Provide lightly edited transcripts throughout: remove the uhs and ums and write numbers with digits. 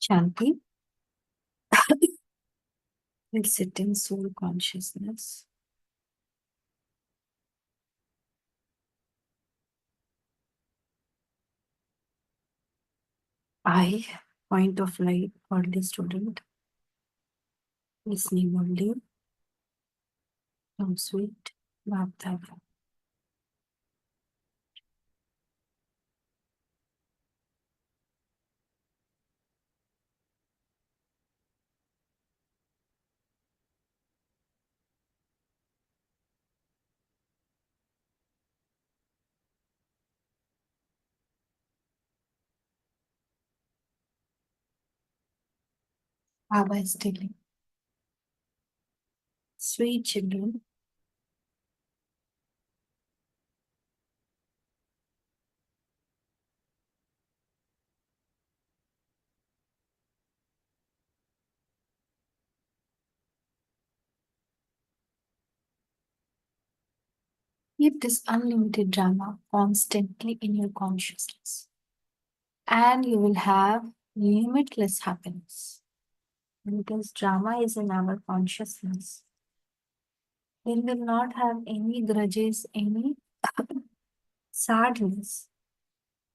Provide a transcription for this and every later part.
Shanti, let's sit in soul consciousness. I, point of light, early student, listening only, from sweet Bhakti. Baba is telling, sweet children, keep this unlimited drama constantly in your consciousness, and you will have limitless happiness. Because drama is in our consciousness, we will not have any grudges, any sadness.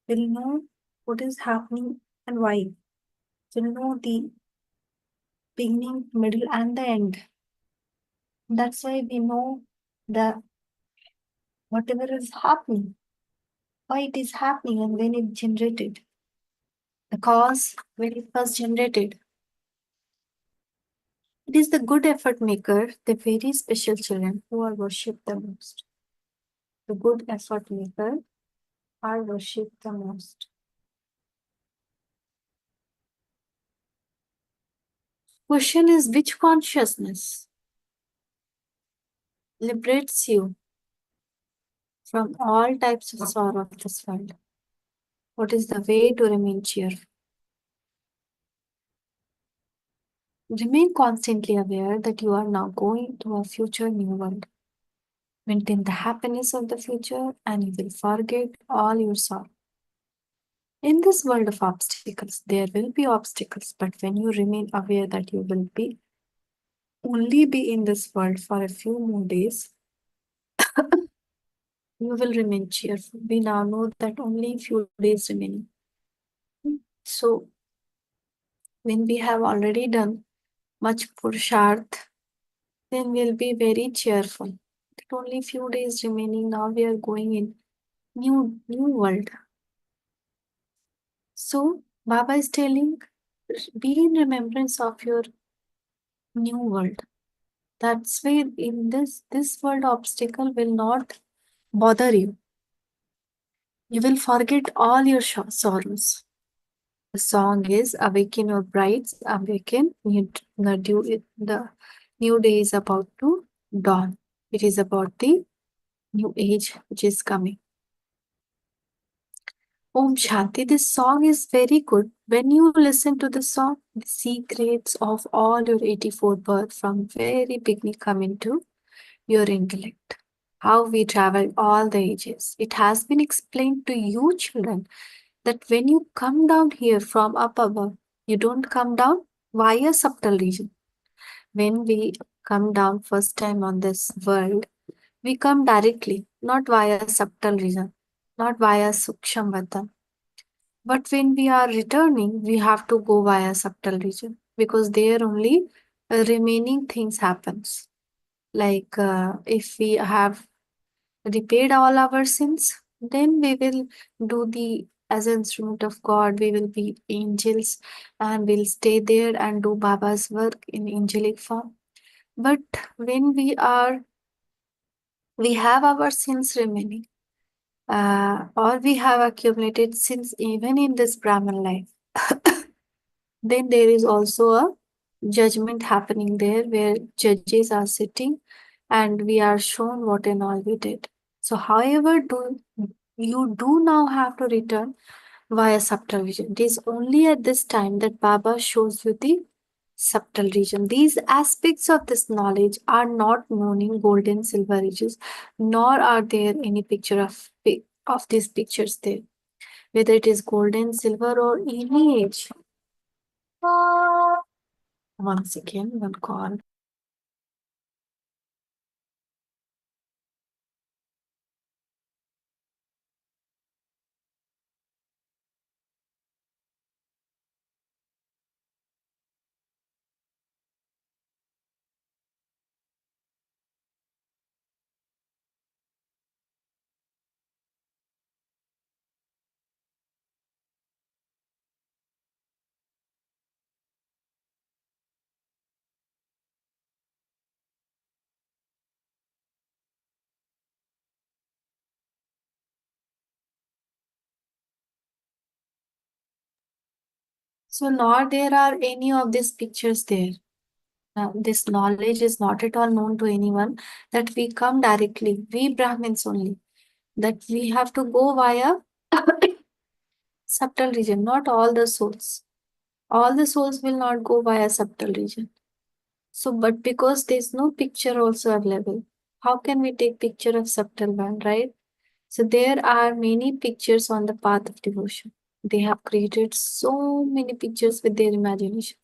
We'll know what is happening and why. We'll know the beginning, middle, and the end. That's why we know that whatever is happening, why it is happening, and when it generated, the cause when it was generated. It is the good effort maker, the very special children who are worshipped the most. The good effort maker are worshipped the most. Question is, which consciousness liberates you from all types of sorrow of this world? What is the way to remain cheerful? Remain constantly aware that you are now going to a future new world. Maintain the happiness of the future and you will forget all your sorrow. In this world of obstacles, there will be obstacles, but when you remain aware that you will be only be in this world for a few more days, you will remain cheerful. We now know that only few days remaining. So when we have already done much purusharth, then we'll be very cheerful. That only few days remaining. Now we are going in new world. So Baba is telling, be in remembrance of your new world. That's why in this world obstacle will not bother you. You will forget all your sorrows. The song is Awaken Your Brides, Awaken the new day is about to dawn. It is about the new age which is coming. Om Shanti, this song is very good. When you listen to the song, the secrets of all your 84 birth from very beginning come into your intellect. How we travel all the ages. It has been explained to you, children, that when you come down here from up above, you don't come down via subtle region. When we come down first time on this world, we come directly, not via subtle region, not via Suksham Vatan. But when we are returning, we have to go via subtle region because there only remaining things happens. Like if we have repaid all our sins, then we will do the as an instrument of God, we will be angels and we'll stay there and do Baba's work in angelic form. But when we have our sins remaining, or we have accumulated sins even in this Brahman life, then there is also a judgment happening there where judges are sitting and we are shown what and all we did. So, however, you do now have to return via subtle vision. It is only at this time that Baba shows you the subtle region. These aspects of this knowledge are not known in gold and silver ages, nor are there any picture of these pictures there. Whether it is gold and silver or any age, Once again, one call. So not there are any of these pictures there. This knowledge is not at all known to anyone that we come directly, we Brahmins only, that we have to go via subtle region, not all the souls. All the souls will not go via subtle region. So, but because there's no picture also available, how can we take picture of subtle one, right? So there are many pictures on the path of devotion. They have created so many pictures with their imagination.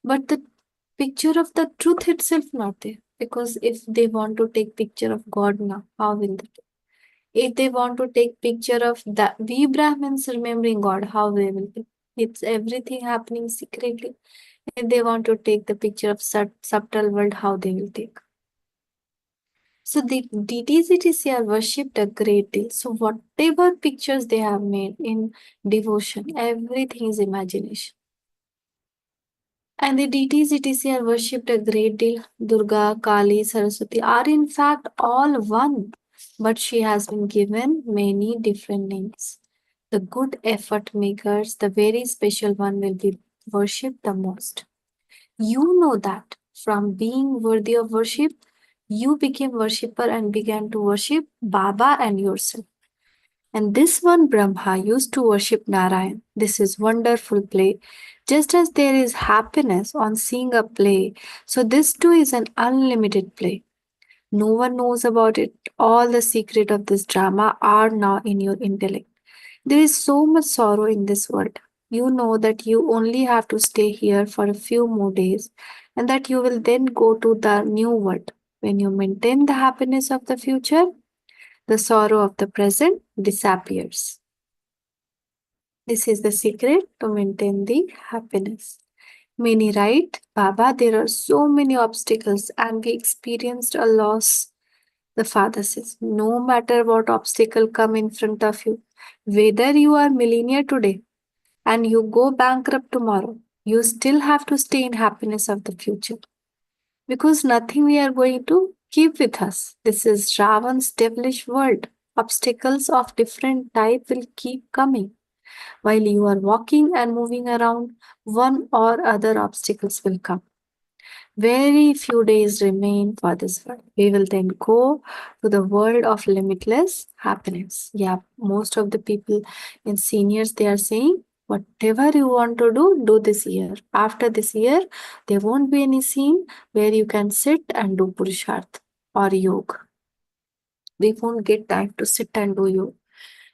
But the picture of the truth itself not there. Because if they want to take picture of God now, how will they? If they want to take picture of that, we Brahmins remembering God, how they will be? It's everything happening secretly. If they want to take the picture of subtle world, how they will take? So the deities it is are worshipped a great deal. So whatever pictures they have made in devotion, everything is imagination. And the deities it is are worshipped a great deal. Durga, Kali, Saraswati are in fact all one, but she has been given many different names. The good effort makers, the very special one will be worshipped the most. You know that from being worthy of worship, you became worshipper and began to worship Baba and yourself. And this one Brahma used to worship Narayan. This is wonderful play. Just as there is happiness on seeing a play, so this too is an unlimited play. No one knows about it. All the secret of this drama are now in your intellect. There is so much sorrow in this world. You know that you only have to stay here for a few more days and that you will then go to the new world. When you maintain the happiness of the future, the sorrow of the present disappears. This is the secret to maintain the happiness. Many write, Baba, there are so many obstacles and we experienced a loss. The father says, no matter what obstacle come in front of you, whether you are millionaire today and you go bankrupt tomorrow, you still have to stay in happiness of the future because nothing we are going to keep with us. This is Ravan's devilish world. Obstacles of different type will keep coming. While you are walking and moving around, one or other obstacles will come. Very few days remain for this world. We will then go to the world of limitless happiness. Yeah, most of the people in seniors they are saying, whatever you want to do, do this year. After this year, there won't be any scene where you can sit and do Purusharth or yoga. We won't get time to sit and do yoga.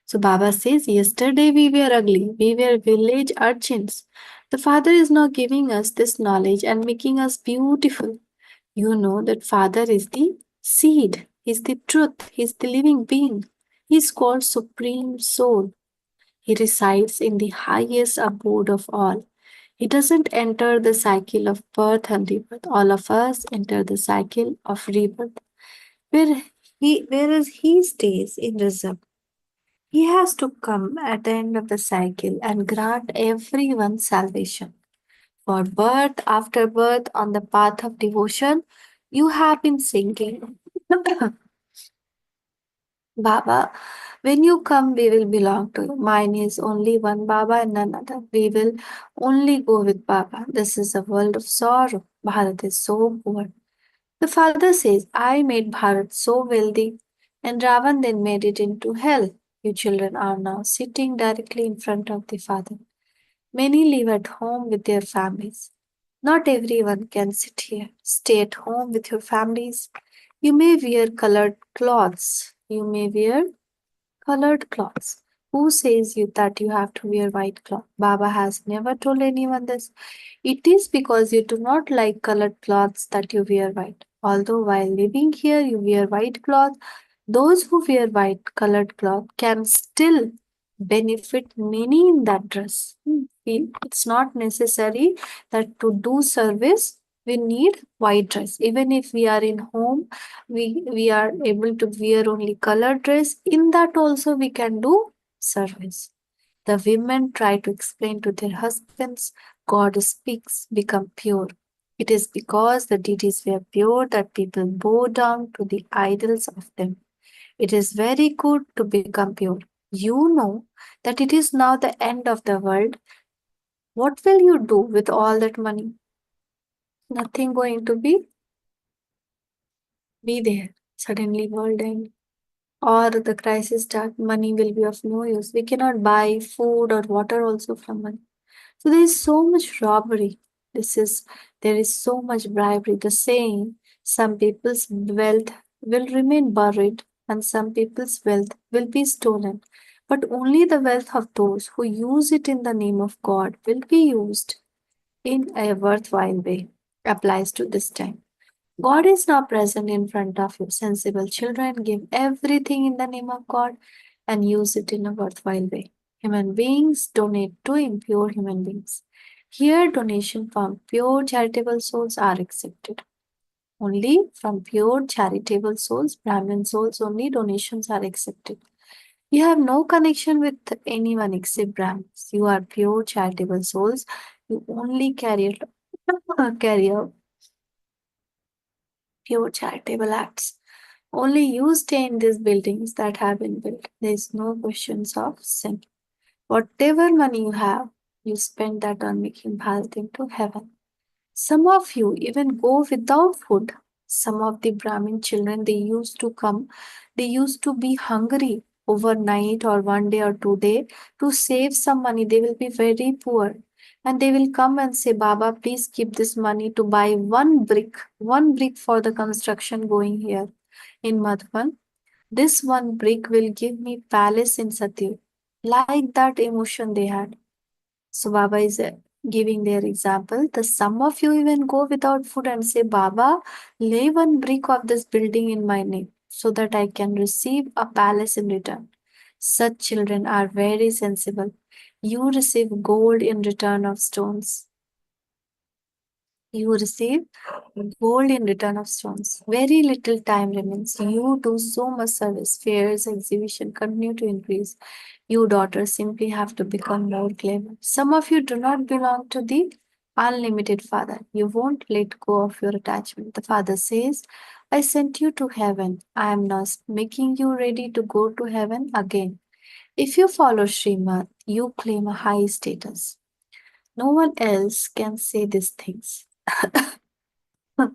So Baba says, yesterday we were ugly, we were village urchins. The Father is now giving us this knowledge and making us beautiful. You know that Father is the seed, He's the truth, He's the living being. He's called Supreme Soul. He resides in the highest abode of all. He doesn't enter the cycle of birth and rebirth. All of us enter the cycle of rebirth, where whereas He stays in reserve. He has to come at the end of the cycle and grant everyone salvation. For birth after birth on the path of devotion, you have been singing, Baba, when you come, we will belong to you. Mine is only one Baba and none other. We will only go with Baba. This is a world of sorrow. Bharat is so poor. The father says, I made Bharat so wealthy, and Ravan then made it into hell. You children are now sitting directly in front of the father. Many live at home with their families. Not everyone can sit here. Stay at home with your families. You may wear colored cloths. You may wear colored cloths. Who says you that you have to wear white cloth? Baba has never told anyone this. It is because you do not like colored cloths that you wear white. Although while living here you wear white cloth, those who wear white colored cloth can still benefit many in that dress. It's not necessary that to do service we need white dress. Even if we are in home, we are able to wear only colored dress. In that also we can do service. The women try to explain to their husbands, God speaks, become pure. It is because the deities were pure that people bow down to the idols of them. It is very good to become pure. You know that it is now the end of the world. What will you do with all that money? Nothing going to be there. Suddenly world end. Or the crisis start, money will be of no use. We cannot buy food or water also from money. So there is so much robbery. This is there is so much bribery. The saying, some people's wealth will remain buried and some people's wealth will be stolen. But only the wealth of those who use it in the name of God will be used in a worthwhile way. Applies to this time. God is now present in front of you. Sensible children give everything in the name of God and use it in a worthwhile way. Human beings donate to impure human beings. Here, donation from pure charitable souls are accepted. Only from pure charitable souls, Brahmin souls, only donations are accepted. You have no connection with anyone except Brahmins. You are pure charitable souls. You only carry out pure charitable acts. Only you stay in these buildings that have been built. There is no questions of sin. Whatever money you have, you spend that on making Bharat into heaven. Some of you even go without food. Some of the Brahmin children, they used to be hungry overnight or one day or 2 day to save some money. They will be very poor. And they will come and say, Baba, please keep this money to buy one brick for the construction going here in Madhuban. This one brick will give me palace in Satyug. Like that emotion they had. So Baba is giving their example. The some of you even go without food and say, Baba, lay one brick of this building in my name so that I can receive a palace in return. Such children are very sensible. You receive gold in return of stones. You receive gold in return of stones. Very little time remains. You do so much service. Fairs, exhibition continue to increase. You daughters simply have to become more clever. Some of you do not belong to the unlimited Father. You won't let go of your attachment. The Father says, I sent you to heaven. I am now making you ready to go to heaven again. If you follow Srimad, you claim a high status. No one else can say these things. The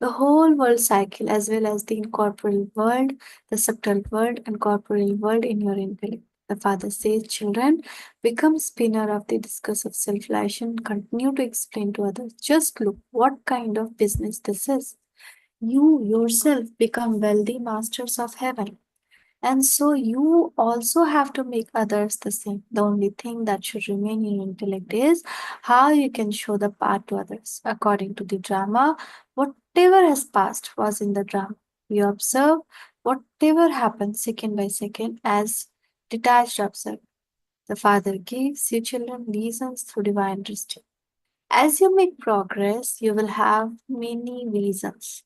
whole world cycle, as well as the incorporeal world, the subtle world, and corporeal world in your intellect. The father says, children, become spinner of the discus of self-relation, continue to explain to others. Just look what kind of business this is. You yourself become wealthy masters of heaven. And so you also have to make others the same. The only thing that should remain in your intellect is how you can show the path to others. According to the drama, whatever has passed was in the drama. You observe whatever happens second by second as detached observer. The Father gives you children reasons through divine destiny. As you make progress, you will have many reasons.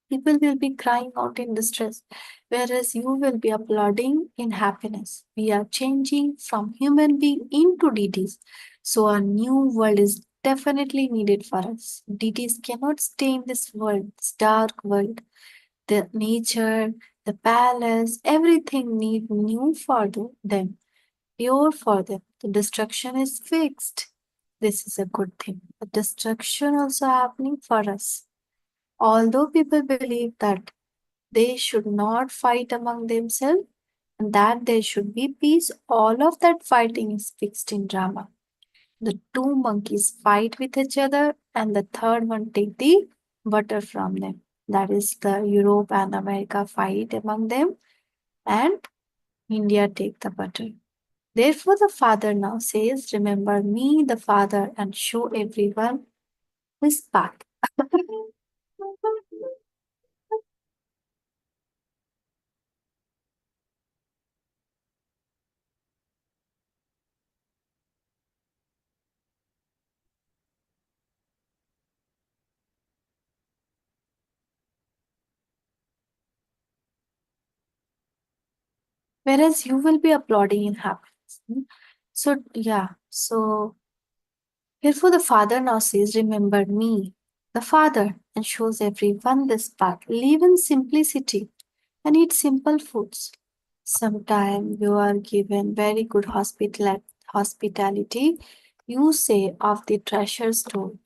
People will be crying out in distress, whereas you will be applauding in happiness. We are changing from human being into deities. So a new world is definitely needed for us. Deities cannot stay in this world, this dark world. The nature, the palace, everything need new for them, pure for them. The destruction is fixed. This is a good thing. The destruction also happening for us. Although people believe that they should not fight among themselves and that there should be peace, all of that fighting is fixed in drama. The two monkeys fight with each other and the third one take the butter from them. That is the Europe and America fight among them and India take the butter. Therefore, the father now says, remember me, the father, and show everyone his path. Whereas you will be applauding in happiness. So, yeah, so therefore the father now says, remember me, the father, and shows everyone this path. Live in simplicity and eat simple foods. Sometimes you are given very good hospitality, you say, of the treasure store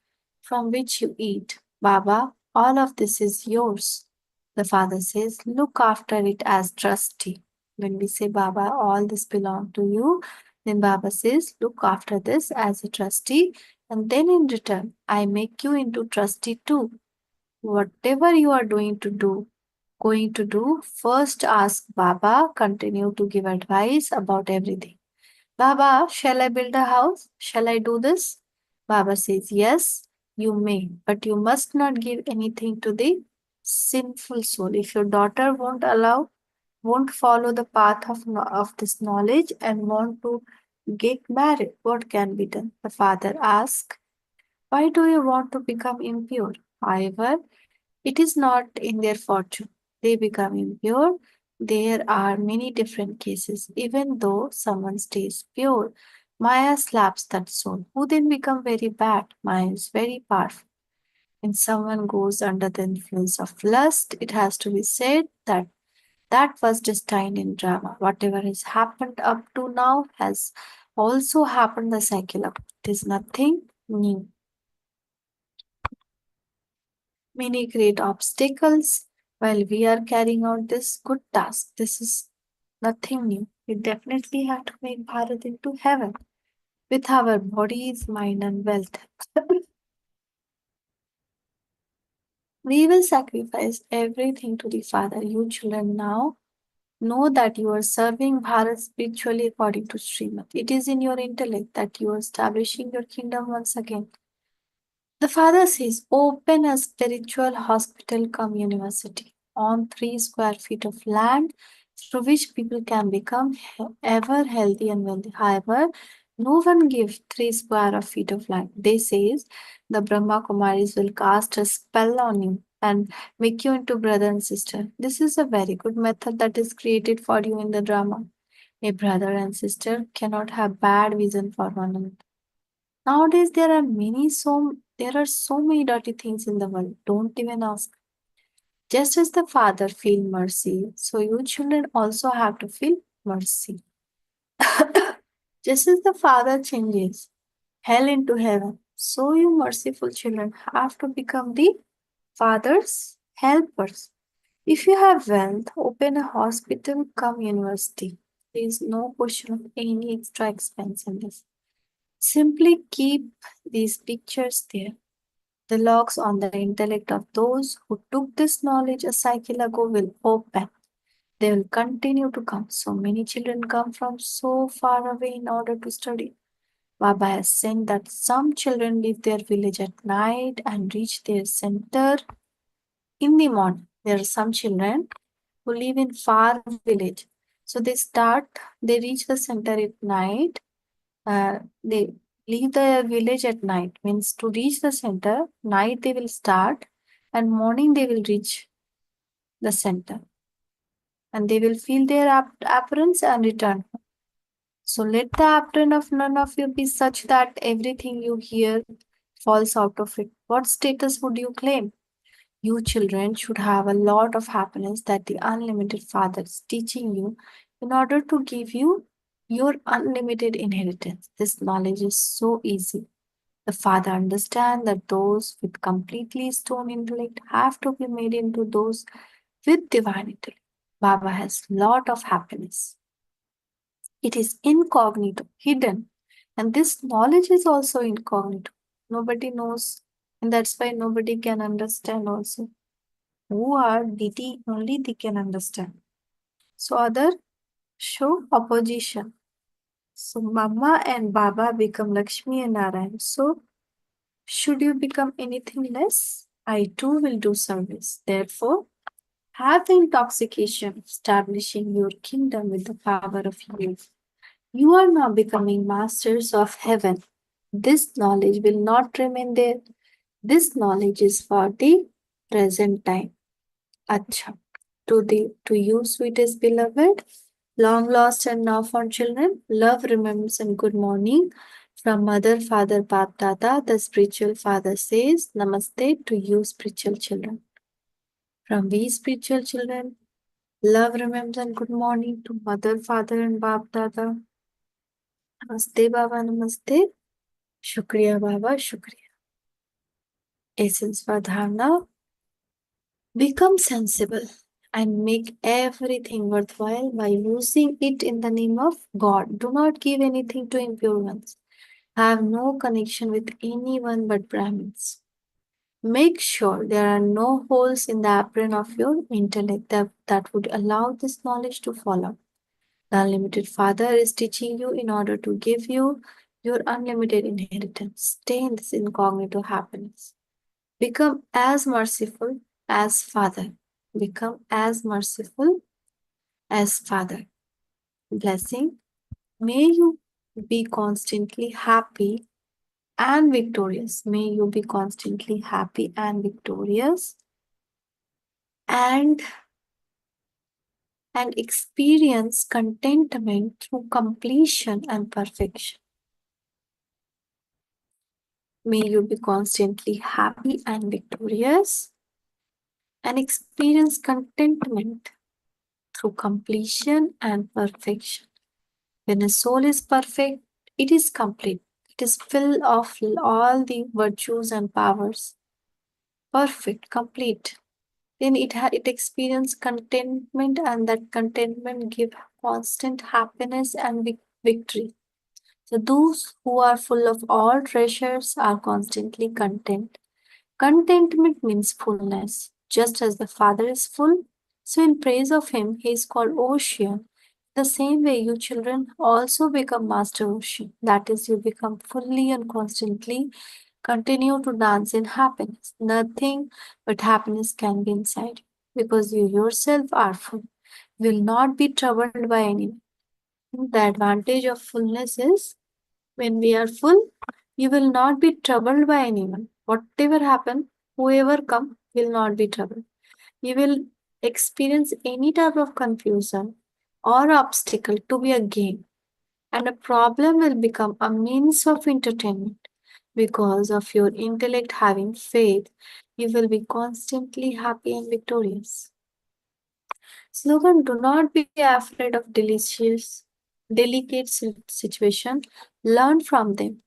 from which you eat. Baba, all of this is yours. The father says, look after it as trustee. When we say, Baba, all this belong to you, then Baba says, look after this as a trustee, and then in return, I make you into trustee too. Whatever you are going to do, first ask Baba, continue to give advice about everything. Baba, shall I build a house? Shall I do this? Baba says, yes, you may, but you must not give anything to the sinful soul. If your daughter won't follow the path of this knowledge and want to get married, what can be done? The father asks, why do you want to become impure? However, it is not in their fortune. They become impure. There are many different cases. Even though someone stays pure, Maya slaps that soul, who then become very bad. Maya is very powerful. When someone goes under the influence of lust, it has to be said that that was destined in drama. Whatever has happened up to now has also happened the cycle up. It is nothing new. Many great obstacles while we are carrying out this good task. This is nothing new. We definitely have to make Bharat into heaven with our bodies, mind, and wealth. We will sacrifice everything to the Father. You children now know that you are serving Bharat spiritually according to Srimad. It is in your intellect that you are establishing your kingdom once again. The father says, open a spiritual hospital cum university on 3 square feet of land through which people can become ever healthy and wealthy. However, no one give 3 square feet of land. They says the Brahma Kumaris will cast a spell on you and make you into brother and sister. This is a very good method that is created for you in the drama. A brother and sister cannot have bad vision for one another. Nowadays there are so many dirty things in the world. Don't even ask. Just as the father feel mercy, so you children also have to feel mercy. Just as the father changes hell into heaven, so you merciful children have to become the father's helpers. If you have wealth, open a hospital come university. There is no question of any extra expense in this. Simply keep these pictures there. The locks on the intellect of those who took this knowledge a cycle ago will open. They will continue to come. So many children come from so far away in order to study. Baba has sent that some children leave their village at night and reach their center in the morning. There are some children who live in far village. So they reach the center at night. They leave the village at night. Means to reach the center, night they will start and morning they will reach the center. And they will feel their appearance and return. So let the appearance of none of you be such that everything you hear falls out of it. What status would you claim? You children should have a lot of happiness that the unlimited Father is teaching you in order to give you your unlimited inheritance. This knowledge is so easy. The Father understands that those with completely stone intellect have to be made into those with divine intellect. Baba has lot of happiness. It is incognito, hidden. And this knowledge is also incognito. Nobody knows, and that's why nobody can understand also. Who are deity, only they can understand. So other show opposition. So Mama and Baba become Lakshmi and Narayan. So should you become anything less? I too will do service. Therefore, have the intoxication of establishing your kingdom with the power of youth. You are now becoming masters of heaven. This knowledge will not remain there. This knowledge is for the present time. Acha. To you, sweetest beloved, long lost and now found children, love, remembrance, and good morning. From Mother, Father, Bap, Dada, the spiritual father says, Namaste to you, spiritual children. From we, spiritual children, love, remembrance, and good morning to Mother, Father, and Bap, Dada. Namaste, Baba, Namaste. Shukriya, Baba, Shukriya. Essence for Dharna. Become sensible and make everything worthwhile by using it in the name of God. Do not give anything to impure ones. Have no connection with anyone but Brahmins. Make sure there are no holes in the apron of your intellect that would allow this knowledge to fall out. The Unlimited Father is teaching you in order to give you your unlimited inheritance. Stay in this incognito happiness. Become as merciful as Father. Become as merciful as Father. Blessing. May you be constantly happy and victorious. May you be constantly happy and victorious and experience contentment through completion and perfection. May you be constantly happy and victorious and experience contentment through completion and perfection. When a soul is perfect, it is complete. It is full of all the virtues and powers. Perfect, complete. Then it experience contentment, and that contentment give constant happiness and victory. So those who are full of all treasures are constantly content. Contentment means fullness. Just as the Father is full, so in praise of Him, He is called Ocean. The same way, you children also become Master Ocean. That is, you become fully and constantly continue to dance in happiness. Nothing but happiness can be inside you because you yourself are full. You will not be troubled by anyone. The advantage of fullness is when we are full, you will not be troubled by anyone. Whatever happen, whoever come will not be troubled. You will experience any type of confusion or obstacle to be a game, and a problem will become a means of entertainment. Because of your intellect having faith, you will be constantly happy and victorious. Slogan: do not be afraid of delicate situation. Learn from them.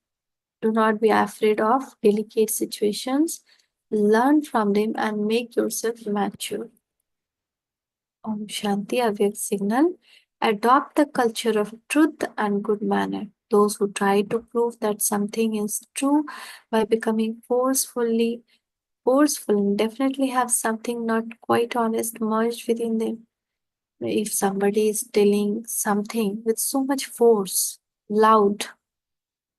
Do not be afraid of delicate situations. Learn from them and make yourself mature. Om Shanti Avyakt Signal. Adopt the culture of truth and good manner. Those who try to prove that something is true by becoming forceful definitely have something not quite honest merged within them. If somebody is telling something with so much force, loud,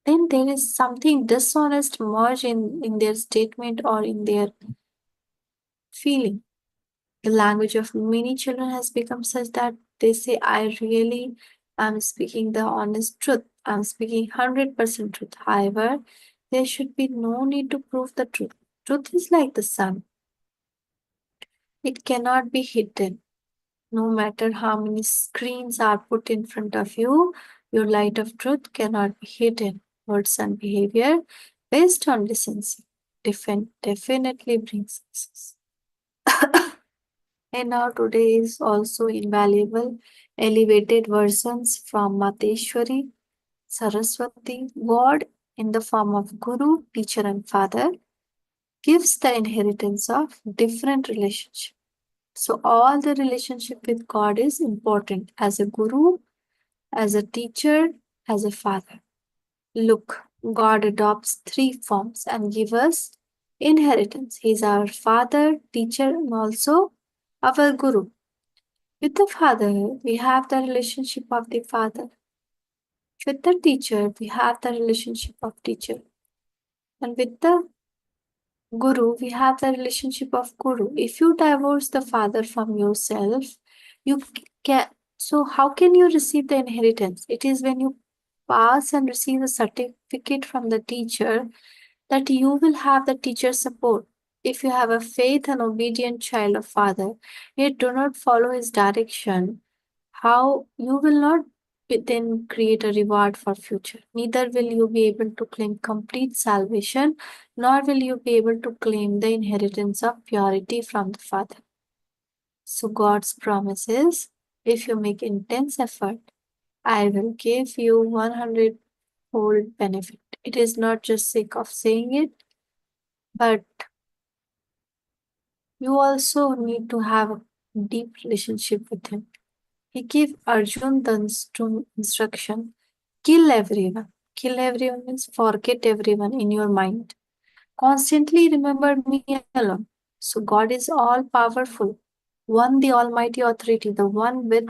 then there is something dishonest merged in their statement or in their feeling. The language of many children has become such that they say, I really am speaking the honest truth. I'm speaking 100% truth. However, there should be no need to prove the truth. Truth is like the sun, it cannot be hidden. No matter how many screens are put in front of you, your light of truth cannot be hidden. Words and behavior based on decency definitely brings success. And now today is also invaluable elevated versions from Mateshwari, Saraswati, God in the form of Guru, teacher and father, gives the inheritance of different relationship. So all the relationship with God is important as a guru, as a teacher, as a father. Look, God adopts three forms and gives us inheritance. He is our father, teacher, and also our guru. With the father, we have the relationship of the father. With the teacher, we have the relationship of teacher. And with the guru, we have the relationship of guru. If you divorce the father from yourself, you can. So how can you receive the inheritance? It is when you pass and receive a certificate from the teacher that you will have the teacher's support. If you have a faith and obedient child of father, yet do not follow his direction, how you will not then create a reward for future. Neither will you be able to claim complete salvation, nor will you be able to claim the inheritance of purity from the Father. So God's promise is, if you make intense effort, I will give you 100-fold benefit. It is not just sake of saying it, but you also need to have a deep relationship with him. He gave Arjun the instruction, kill everyone. Kill everyone means forget everyone in your mind. Constantly remember me alone. So God is all powerful, one the Almighty authority, the one with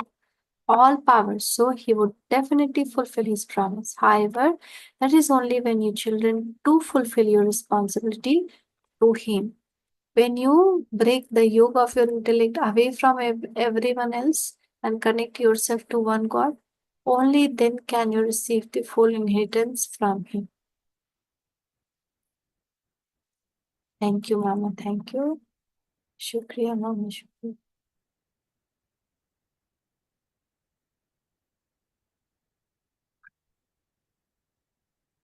all power. So He would definitely fulfill His promise. However, that is only when you children do fulfill your responsibility to Him. When you break the yoke of your intellect away from everyone else and connect yourself to one God, only then can you receive the full inheritance from Him. Thank you, Mama. Thank you. Shukriya, Mama. Shukriya.